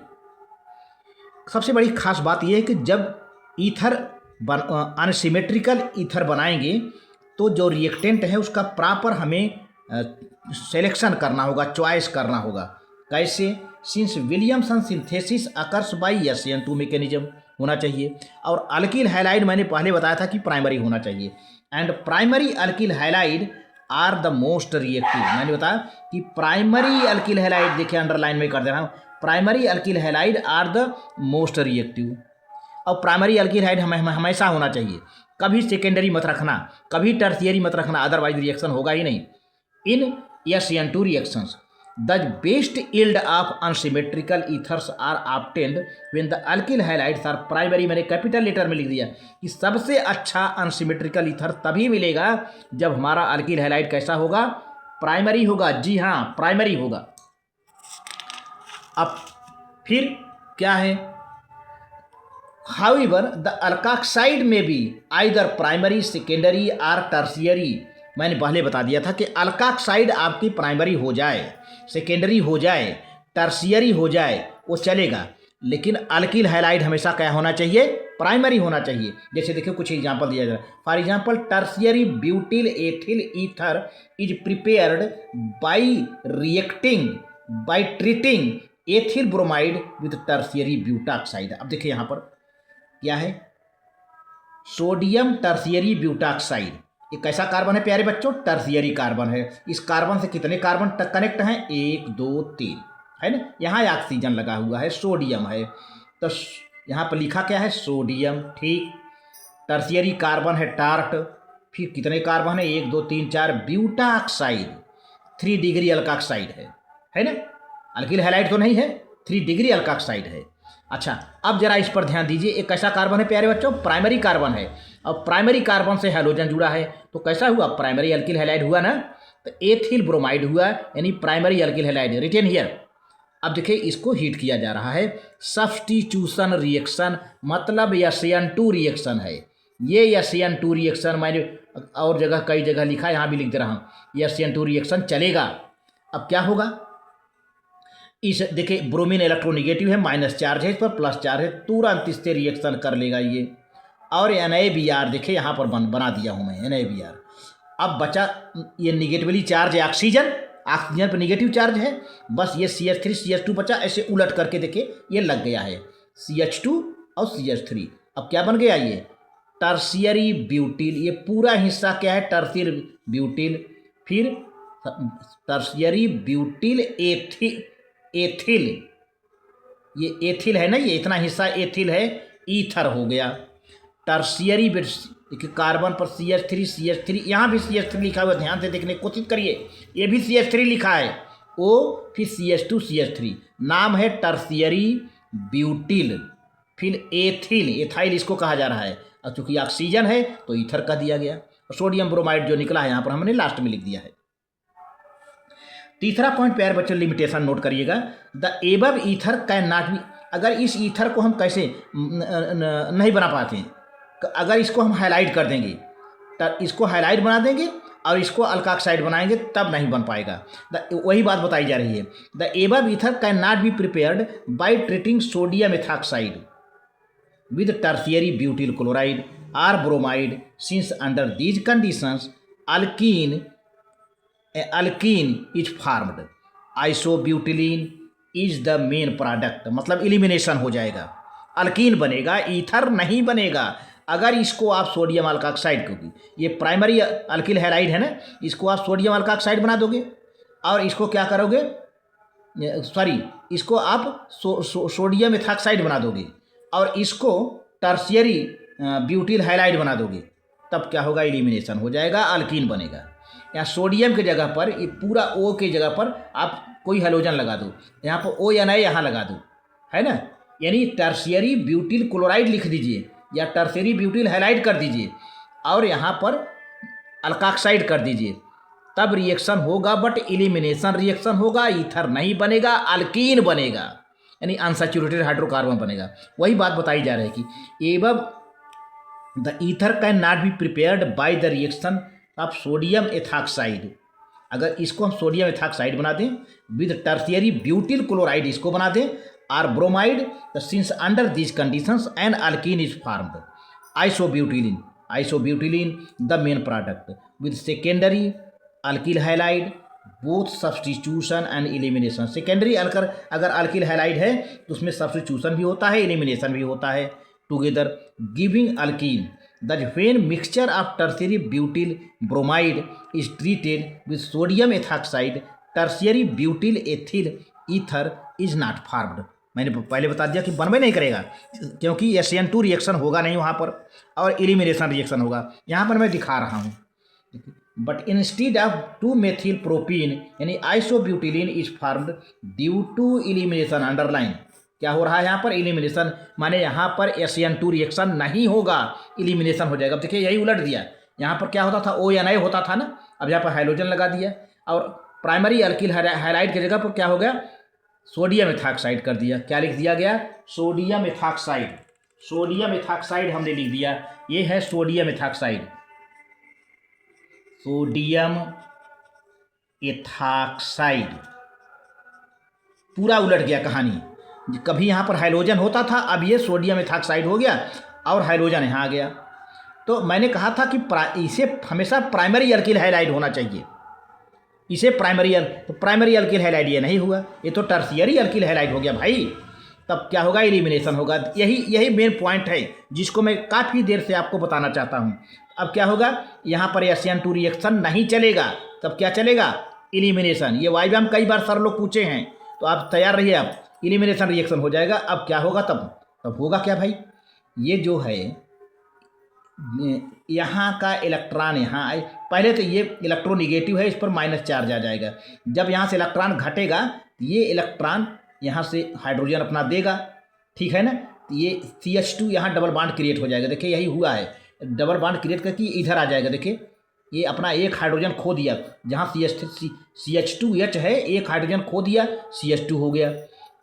सबसे बड़ी खास बात यह है कि जब ईथर अनसिमेट्रिकल ईथर बनाएंगे तो जो रिएक्टेंट है उसका प्रॉपर हमें सिलेक्शन करना होगा, चॉइस करना होगा। कैसे? Since Williamson synthesis occurs by SN2 mechanism होना चाहिए, और अल्किल हैलाइड मैंने पहले बताया था कि प्राइमरी होना चाहिए, and primary alkyl halide are the most reactive. मैंने बताया कि प्राइमरी अल्किल हैलाइड, देखिए अंडरलाइन में कर दे रहा हूँ, primary alkyl halide are the most reactive. और प्राइमरी अल्किल हैलाइड हमेशा होना चाहिए, कभी सेकेंडरी मत रखना, कभी टर्शियरी मत रखना, अदरवाइज रिएक्शन होगा ही नहीं। In SN2 reactions the best yield of unsymmetrical ethers are obtained when the alkyl halides are primary. मैंने कैपिटल लेटर में लिख दिया कि सबसे अच्छा अनसिमेट्रिकल ईथर तभी मिलेगा जब हमारा अल्किल हैलाइड कैसा होगा? प्राइमरी होगा। जी हाँ, प्राइमरी होगा। अब फिर क्या है? हाउएवर द अल्काक्साइड में भी आइदर प्राइमरी, सेकेंडरी और टर्शियरी। मैंने पहले बता दिया था कि अल्काक्साइड आपकी प्राइमरी हो जाए, सेकेंडरी हो जाए, टर्शियरी हो जाए, वो चलेगा, लेकिन अल्किल हैलाइड हमेशा क्या होना चाहिए? प्राइमरी होना चाहिए। जैसे देखिए कुछ एग्जांपल दिया जाए। For example, tertiary butyl ethyl ether is prepared by treating ethyl bromide with tertiary butoxide. अब देखिए यहाँ पर क्या है? Sodium tertiary butoxide. ये कैसा कार्बन है प्यारे बच्चों? टर्शियरी कार्बन है। इस कार्बन से कितने कार्बन कनेक्ट हैं? 1 2 3, है ना। यहाँ ऑक्सीजन लगा हुआ है, सोडियम है, तो यहाँ पर लिखा क्या है? सोडियम। ठीक। टर्शियरी कार्बन है टार्ट, फिर कितने कार्बन है? 1 2 3 4, ब्यूटाक्साइड 3 डिग्री अल्काक्साइड है ना। अल्किल हैलाइड तो नहीं है, 3 डिग्री अल्काक्साइड है। अच्छा, अब जरा इस पर ध्यान दीजिए। एक कैसा कार्बन है प्यारे बच्चों? प्राइमरी कार्बन है। अब प्राइमरी कार्बन से हैलोजन जुड़ा है, तो कैसा हुआ? प्राइमरी अल्किल हैलाइड हुआ ना। तो एथिल ब्रोमाइड हुआ, यानी primary alkyl halide, written here. अब देखिए इसको हीट किया जा रहा है, सब्स्टिट्यूशन रिएक्शन, मतलब SN2 रिएक्शन है। ये SN2 रिएक्शन मैंने और जगह कई जगह लिखा है, यहाँ भी लिख दे रहा हूँ। SN2 रिएक्शन चलेगा। अब क्या होगा? इस देखिए ब्रोमीन इलेक्ट्रोनिगेटिव है, माइनस चार्ज है, इस पर प्लस चार्ज है, तुरंत इससे रिएक्शन कर लेगा ये। और NaBr देखिए यहाँ पर बना दिया हूँ मैं, NaBr। अब बचा ये निगेटिवली चार्ज है ऑक्सीजन, ऑक्सीजन पर निगेटिव चार्ज है, बस ये CH3 CH2 बचा। ऐसे उलट करके देखिए ये लग गया है, CH2 और CH3। अब क्या बन गया? ये टर्शियरी ब्यूटिल। ये पूरा हिस्सा क्या है? Tertiary butyl. फिर टर्शियरी ब्यूटिल एथिल, ये एथिल है ना, ये इतना हिस्सा एथिल है, ईथर हो गया। टर्शियरी कार्बन पर CH3, यहाँ भी CH3 लिखा हुआ, ध्यान से देखने की कोशिश करिए। ये भी CH3 लिखा है, O फिर CH2 CH3, नाम है टर्शियरी ब्यूटिल। फिर एथाइल इसको कहा जा रहा है, और चूंकि ऑक्सीजन है तो ईथर का दिया गया। और सोडियम ब्रोमाइड जो निकला है यहाँ पर हमने लास्ट में लिख दिया है। तीसरा पॉइंट प्यारे बच्चों, लिमिटेशन नोट करिएगा। The above ether can not B. अगर इस ईथर को हम कैसे नहीं बना पाते हैं, अगर इसको हम हाईलाइट कर देंगे, तब इसको हाईलाइट बना देंगे और इसको अल्काक्साइड बनाएंगे, तब नहीं बन पाएगा। वही बात बताई जा रही है। The above ether can not be prepared by treating sodium ethoxide with tertiary butyl chloride or bromide, since under these conditions alkene is formed. Isobutylene is the main product, मतलब इलिमिनेशन हो जाएगा, अल्कीन बनेगा, ether नहीं बनेगा। अगर इसको आप sodium अल्काक्साइड, क्योंकि ये प्राइमरी अल्किल हैलाइड है ना, इसको आप सोडियम अल्काक्साइड बना दोगे, और इसको क्या करोगे? इसको आप सोडियम एथॉक्साइड बना दोगे, और इसको टर्शियरी ब्यूटिल हैलाइड बना दोगे, तब क्या होगा? इलिमिनेशन हो जाएगा, अल्कीन बनेगा। यहाँ सोडियम के जगह पर, ये पूरा O के जगह पर आप कोई हैलोजन लगा दो, यहाँ पर O या Na यहाँ लगा दो, है ना, यानी टर्शियरी ब्यूटिल क्लोराइड लिख दीजिए या टर्शियरी ब्यूटिल हैलाइड कर दीजिए, और यहाँ पर अल्काक्साइड कर दीजिए, तब रिएक्शन होगा, बट इलिमिनेशन रिएक्शन होगा, ईथर नहीं बनेगा, अल्कीन बनेगा, यानी अनसैचुरेटेड हाइड्रोकार्बन बनेगा। वही बात बताई जा रही है कि एवं the ether can not be prepared by the reaction of sodium ethoxide. अगर इसको हम सोडियम एथॉक्साइड बना दें विद टर्शियरी ब्यूटिल क्लोराइड, इसको बना दें, or bromide, since under these conditions an alkene is formed. Isobutylene, isobutylene the main product with secondary alkyl halide both substitution and elimination. Secondary अगर alkyl halide है तो उसमें substitution भी होता है, एलिमिनेशन भी होता है together, giving alkyne. That when mixture of tertiary butyl bromide is treated with sodium ethoxide, tertiary butyl ethyl ether is not formed. मैंने पहले बता दिया कि बनवे नहीं करेगा क्योंकि SN2 रिएक्शन होगा नहीं वहाँ पर और एलिमिनेशन रिएक्शन होगा. यहाँ पर मैं दिखा रहा हूँ. But instead of 2-methyl propene यानी isobutylene is formed due to elimination. Underline क्या हो रहा है यहाँ पर? एलिमिनेशन, माने यहाँ पर SN2 रिएक्शन नहीं होगा, एलिमिनेशन हो जाएगा. अब देखिए यही उलट दिया. यहाँ पर क्या होता था? ONI होता था ना, अब यहाँ पर हाइड्रोजन लगा दिया और प्राइमरी अल्किल हाइलाइड की जगह पर क्या हो गया? सोडियम एथॉक्साइड कर दिया. क्या लिख दिया गया? Sodium ethoxide. सोडियम एथॉक्साइड हमने लिख दिया. ये है सोडियम एथॉक्साइड. सोडियम एथॉक्साइड पूरा उलट गया कहानी. कभी यहाँ पर हाइड्रोजन होता था, अब ये सोडियम एथॉक्साइड हो गया और हाइड्रोजन यहाँ आ गया. तो मैंने कहा था कि इसे हमेशा प्राइमरी अल्किल हाइलाइड होना चाहिए. इसे प्राइमरी अल्किल हाइलाइड ये नहीं हुआ, ये तो टर्शियरी अल्किल हाइलाइड हो गया भाई. तब क्या होगा? एलिमिनेशन होगा. यही मेन पॉइंट है जिसको मैं काफ़ी देर से आपको बताना चाहता हूँ. अब क्या होगा? यहाँ पर SN2 रिएक्शन नहीं चलेगा. तब क्या चलेगा? एलिमिनेशन. ये वाइवा में कई बार सर लोग पूछे हैं, तो आप तैयार रहिए. आप एलिमिनेशन रिएक्शन हो जाएगा. अब क्या होगा? तब होगा क्या भाई? ये जो है यहाँ का इलेक्ट्रॉन यहाँ आए, पहले तो ये इलेक्ट्रोनिगेटिव है, इस पर माइनस चार्ज आ जाएगा. जब यहाँ से इलेक्ट्रॉन घटेगा ये इलेक्ट्रॉन यहाँ से हाइड्रोजन अपना देगा, ठीक है ना. तो ये CH2 यहाँ डबल बॉन्ड क्रिएट हो जाएगा. देखिए यही हुआ है, डबल बॉन्ड क्रिएट करके इधर आ जाएगा. देखिए ये अपना एक हाइड्रोजन खो दिया. जहाँ CH2H है, एक हाइड्रोजन खो दिया, CH2 हो गया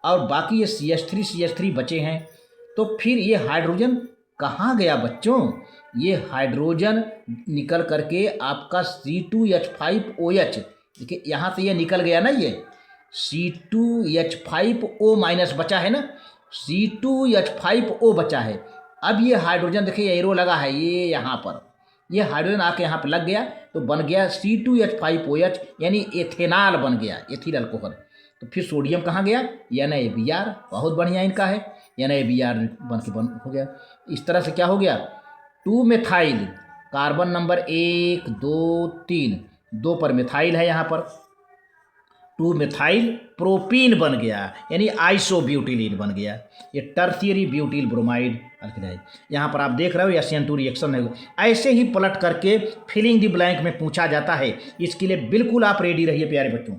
और बाकी ये CH3 बचे हैं. तो फिर ये हाइड्रोजन कहाँ गया बच्चों? ये हाइड्रोजन निकल करके आपका C2H5OH, देखिए यहाँ से ये निकल गया ना, ये C2H5O माइनस बचा है ना, C2H5O बचा है. अब ये हाइड्रोजन देखिए एरो लगा है ये यहाँ पर, ये हाइड्रोजन आके यहाँ पर लग गया तो बन गया C2H5OH यानी एथेनॉल बन गया, एथिल अल्कोहल. तो फिर सोडियम कहाँ गया? NaBr. बहुत बढ़िया इनका है, NaBr बन हो गया. इस तरह से क्या हो गया? 2-methyl कार्बन नंबर 1 2 3 2 पर मिथाइल है यहाँ पर, 2-methyl प्रोपीन बन गया यानी आइसोब्यूटिलीन बन गया. ये टर्शियरी ब्यूटिल ब्रोमाइड अल्किलाइड. यहाँ पर आप देख रहे हो SN2 रिएक्शन है. ऐसे ही पलट करके फिलिंग द ब्लैंक में पूछा जाता है. इसके लिए बिल्कुल आप रेडी रहिए प्यारे बच्चों.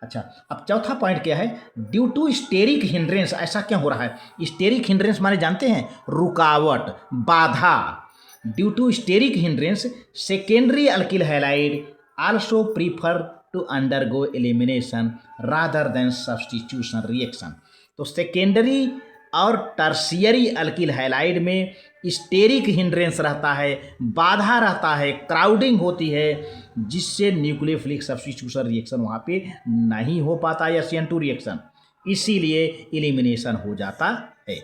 अच्छा, अब चौथा पॉइंट क्या है? Due to steric hindrance. ऐसा क्या हो रहा है? स्टेरिक हिंड्रेंस माने जानते हैं? रुकावट, बाधा. Due to steric hindrance secondary alkyl halide also prefer to undergo elimination rather than substitution reaction. तो सेकेंडरी और टर्शियरी अल्किल हैलाइड में स्टेरिक हिंड्रेंस रहता है, बाधा रहता है, क्राउडिंग होती है, जिससे न्यूक्लियोफिलिक सब्स्टिट्यूशन रिएक्शन वहाँ पे नहीं हो पाता है SN2 रिएक्शन, इसीलिए एलिमिनेशन हो जाता है.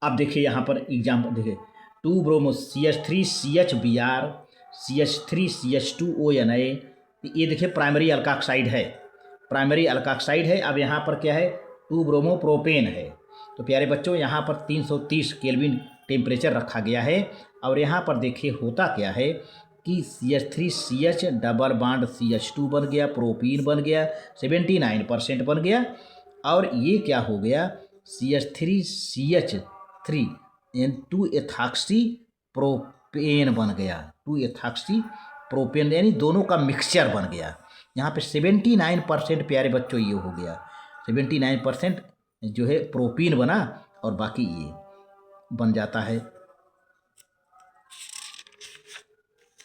अब देखिए यहाँ पर एग्जाम्पल देखिए, 2-bromo CH3CHBr CH3CH2ONA. ये देखिए प्राइमरी अल्काक्साइड है, प्राइमरी अल्काक्साइड है. अब यहाँ पर क्या है? 2-bromo प्रोपेन है. तो प्यारे बच्चों यहाँ पर 330 केल्विन टेम्परेचर रखा गया है और यहाँ पर देखिए होता क्या है कि CH3CH डबल बॉन्ड CH2 बन गया, प्रोपीन बन गया, 79% बन गया. और ये क्या हो गया? CH3CH3 2-एथॉक्सी प्रोपेन बन गया, 2-एथॉक्सी प्रोपेन यानी दोनों का मिक्सचर बन गया. यहाँ पे 79% प्यारे बच्चों ये हो गया, 79% जो है प्रोपीन बना और बाकी ये बन जाता है.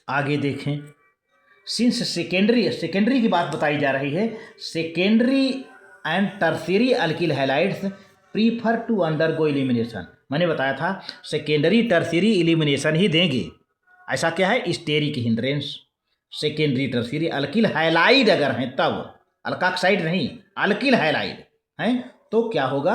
आगे देखें, सिंस सेकेंडरी की बात बताई जा रही है, secondary and tertiary alkyl halides prefer to undergo elimination. मैंने बताया था सेकेंडरी टर्शियरी एलिमिनेशन ही देंगे. ऐसा क्या है? Steric hindrance. Secondary tertiary alkyl halide अगर हैं तब, अल्काक्साइड नहीं, अल्किल हैलाइड हैं तो क्या होगा?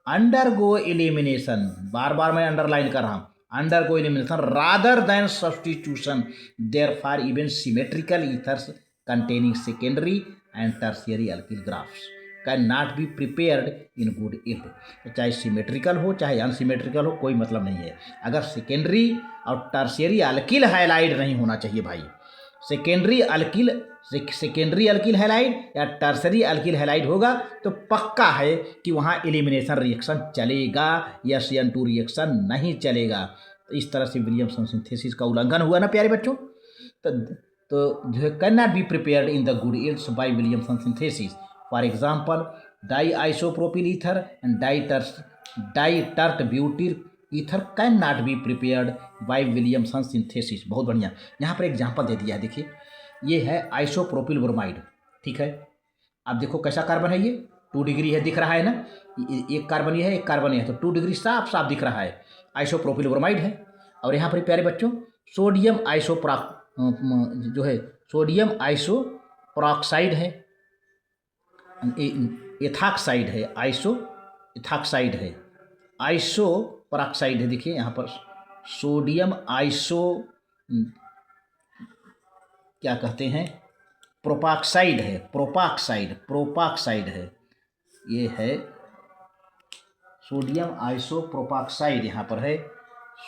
Undergo elimination. बार बार मैं अंडरलाइन कर रहा हूँ, undergo elimination rather than substitution. Therefore, even symmetrical ethers containing secondary and tertiary alkyl graphs can not be prepared in good yield. तो चाहे सिमेट्रिकल हो चाहे अनसिमेट्रिकल हो, कोई मतलब नहीं है। अगर सेकेंडरी और टर्शियरी अल्किल हैलाइड नहीं होना चाहिए भाई। सेकेंडरी अल्किल हैलाइड या टर्शरी अल्किल हैलाइड होगा तो पक्का है कि वहाँ एलिमिनेशन रिएक्शन चलेगा या CN2 रिएक्शन नहीं चलेगा। तो इस तरह से विलियमसन सिंथेसिस का उल्लंघन हुआ ना प्यारे बच्चों। तो जो है can not be prepared in the good yields bye Williamson synthesis. For example, diisopropyl ether and ditert butyl ether cannot be prepared by Williamson synthesis। बहुत बढ़िया, यहाँ पर एग्जाम्पल दे दिया है, देखिए ये है आइसोप्रोपिल ब्रोमाइड, ठीक है। अब देखो कैसा कार्बन है, ये 2 डिग्री है, दिख रहा है ना, एक कार्बन ये है एक कार्बन ये है, तो 2 डिग्री साफ साफ दिख रहा है, आइसोप्रोपिल ब्रोमाइड है। और यहाँ पर प्यारे बच्चों सोडियम आइसोप्रोक्साइड है, एथाक्साइड है, एथाक्साइड है, आइसोपराक्साइड है। देखिए यहाँ पर सोडियम क्या कहते हैं, प्रोपाक्साइड है, प्रोपाक्साइड है, ये है सोडियम आइसोप्रोपाक्साइड, यहाँ पर है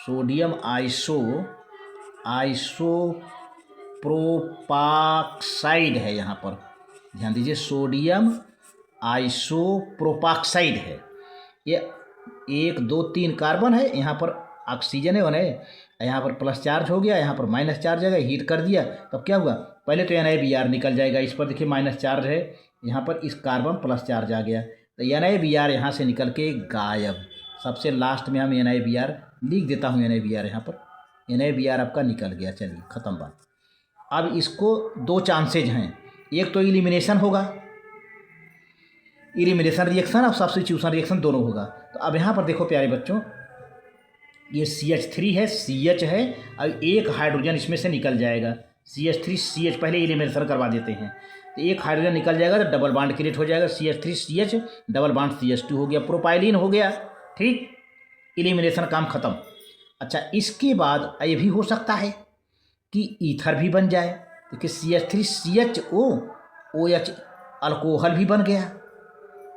सोडियम आइसोप्रोपाक्साइड है, यहाँ पर ध्यान दीजिए सोडियम आइसोप्रोपाक्साइड है। ये 1 2 3 कार्बन है, यहाँ पर ऑक्सीजन है, यहाँ पर प्लस चार्ज हो गया, यहाँ पर माइनस चार्ज है, हीट कर दिया तब क्या हुआ, पहले तो NaBr निकल जाएगा, इस पर देखिए माइनस चार्ज है, यहाँ पर इस कार्बन प्लस चार्ज आ गया, तो NaBr यहाँ से निकल के गायब। सबसे लास्ट में हम NaBr लिख देता हूँ, NaBr यहाँ पर NaBr आपका निकल गया, चलिए ख़त्म बात। अब इसको 2 चांसेज हैं, एक तो इलिमिनेशन होगा, इलिमिनेशन रिएक्शन और सब्स्टिट्यूशन रिएक्शन दोनों होगा। तो अब यहाँ पर देखो प्यारे बच्चों, ये CH3 है, CH है, और एक हाइड्रोजन इसमें से निकल जाएगा, CH3 CH पहले इलिमिनेशन करवा देते हैं, तो एक हाइड्रोजन निकल जाएगा तो डबल बॉन्ड क्रिएट हो जाएगा, CH3 CH double bond CH2 हो गया, प्रोपाइलिन हो गया, ठीक, इलिमिनेशन काम खत्म। अच्छा, इसके बाद ये भी हो सकता है कि ईथर भी बन जाए, देखिए CH3 CHOOH अल्कोहल भी बन गया,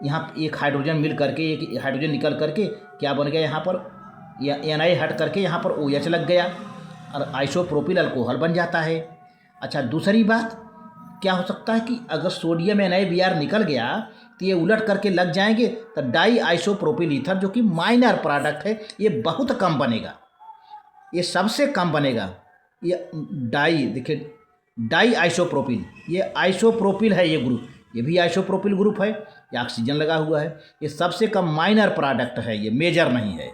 यहाँ एक हाइड्रोजन मिल करके एक हाइड्रोजन निकल करके क्या बन गया, यहाँ पर Na हट करके यहाँ पर OH लग गया और आइसोप्रोपिल अल्कोहल बन जाता है। अच्छा, दूसरी बात क्या हो सकता है कि अगर सोडियम NaBr निकल गया तो ये उलट करके लग जाएंगे, तो डाई आइसोप्रोपिल ईथर जो कि माइनर प्रोडक्ट है, ये बहुत कम बनेगा, ये सबसे कम बनेगा। ये देखिए डाई आइसोप्रोपिल, ये आइसोप्रोपिल है, ये ग्रुप, ये भी आइसोप्रोपिल ग्रुप है, ये ऑक्सीजन लगा हुआ है, ये सबसे कम माइनर प्रोडक्ट है, ये मेजर नहीं है।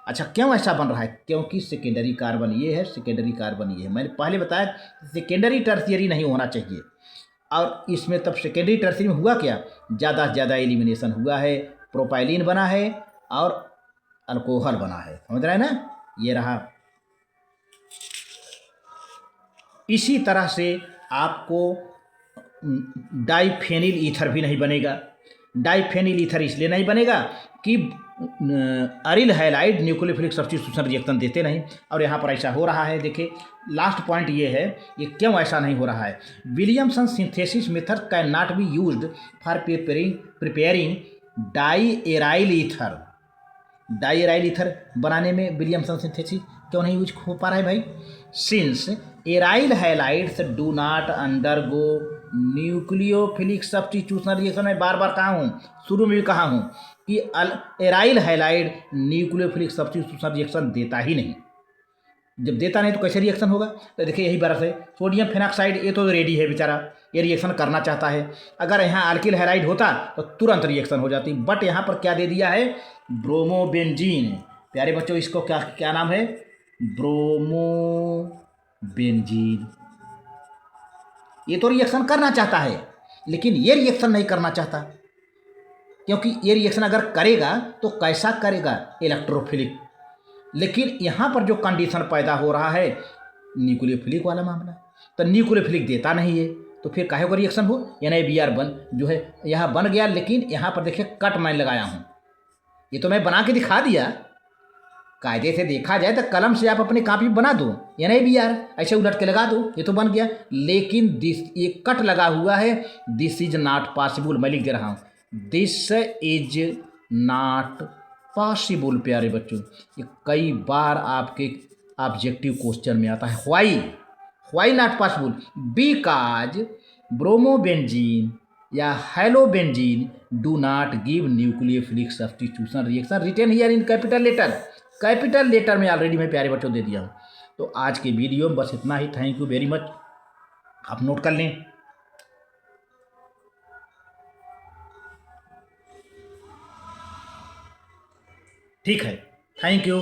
अच्छा, क्यों ऐसा बन रहा है, क्योंकि सेकेंडरी कार्बन ये है, सेकेंडरी कार्बन ये है। मैंने पहले बताया सेकेंडरी टर्शियरी नहीं होना चाहिए, और इसमें तब सेकेंडरी टर्शियरी में हुआ क्या, ज़्यादा से ज़्यादा एलिमिनेशन हुआ है, प्रोपाइलिन बना है और अल्कोहल बना है, समझ रहे हैं ना, ये रहा। इसी तरह से आपको डाइफेनिल ईथर भी नहीं बनेगा। डाइफेनिल ईथर इसलिए नहीं बनेगा कि aryl halide nucleophilic substitution reaction देते नहीं, और यहाँ पर ऐसा हो रहा है। देखिए लास्ट पॉइंट ये है, ये क्यों ऐसा नहीं हो रहा है। Williamson synthesis method can not be used for preparing diaryl ether. Diaryl ether बनाने में विलियमसन सिंथेसिस क्यों नहीं यूज हो पा रहा है भाई, since aryl halides do not undergo nucleophilic substitution reaction. मैं बार बार कहा हूँ, शुरू में भी कहा हूँ कि aryl halide nucleophilic substitution reaction देता ही नहीं। जब देता नहीं तो कैसे रिएक्शन होगा, तो देखिए यही बात है। सोडियम फेनॉक्साइड ये तो रेडी है बेचारा, ये रिएक्शन करना चाहता है, अगर यहाँ अल्किल हैलाइड होता तो तुरंत रिएक्शन हो जाती, बट यहाँ पर क्या दे दिया है, ब्रोमोबेंजीन। प्यारे बच्चों इसको क्या नाम है, ब्रोमोबेंजीन। ये तो रिएक्शन करना चाहता है लेकिन ये रिएक्शन नहीं करना चाहता, क्योंकि ये रिएक्शन अगर करेगा तो कैसा करेगा, इलेक्ट्रोफिलिक। लेकिन यहाँ पर जो कंडीशन पैदा हो रहा है न्यूक्लियोफिलिक वाला मामला, तो न्यूक्लियोफिलिक देता नहीं है, तो फिर काहे को रिएक्शन हो। NaBr बन जो है यहाँ बन गया, लेकिन यहाँ पर देखिए कट मैं लगाया हूँ, ये तो मैं बना के दिखा दिया, कायदे से देखा जाए तो कलम से आप अपनी कॉपी बना दो, या नहीं भी यार, ऐसे उलट के लगा दो, ये तो बन गया। लेकिन दिस ये कट लगा हुआ है, दिस इज नॉट पॉसिबल, मैं लिख दे रहा हूँ, दिस इज नॉट पॉसिबल। प्यारे बच्चों, ये कई बार आपके ऑब्जेक्टिव क्वेश्चन में आता है। Why not possible? Because bromobenzene या halobenzene do not give nucleophilic substitution reaction written here in capital letter. Capital letter में ऑलरेडी मैं प्यारे बच्चों दे दिया हूँ। तो आज के वीडियो में बस इतना ही। Thank you very much. आप नोट कर लें। ठीक है, थैंक यू।